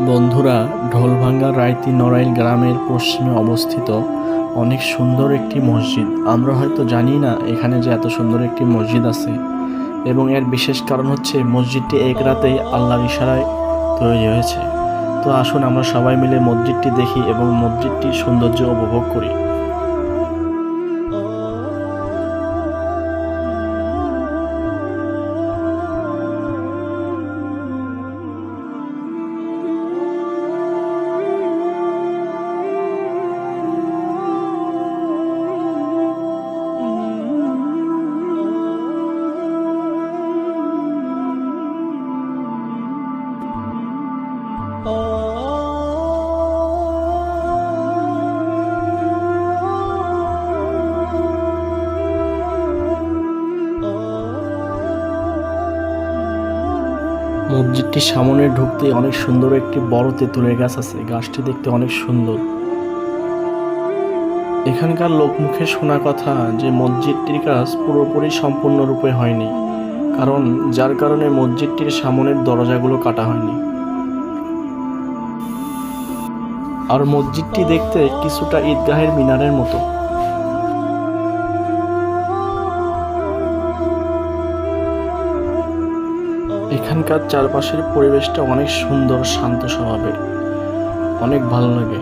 বন্ধুরা, ঢোলভাঙ্গা রায়তি নড়াইল গ্রামের পশ্চিমে অবস্থিত অনেক সুন্দর একটি মসজিদ। আমরা হয়তো জানি না এখানে যে এত সুন্দর একটি মসজিদ আছে, এবং এর বিশেষ কারণ হচ্ছে মসজিদটি এক রাতেই আল্লাহর ইশারায় তৈরি হয়েছে। তো আসুন আমরা সবাই মিলে মসজিদটি দেখি এবং মসজিদটির সৌন্দর্য উপভোগ করি। মসজিদটির সামনে ঢুকতে অনেক সুন্দর একটি বড় তেঁতুলের গাছ আছে। গাছটি দেখতে অনেক সুন্দর। এখানকার লোকমুখে শোনা কথা যে মসজিদটির কাজ পুরোপুরি সম্পূর্ণরূপে হয়নি, যার কারণে মসজিদটির সামনের দরজাগুলো কাটা হয়নি। আর মসজিদটি দেখতে কিছুটা ঈদগাহের মিনারের মতো। এখানকার চারপাশের পরিবেশটা অনেক সুন্দর, শান্ত স্বভাবের, অনেক ভালো লাগে।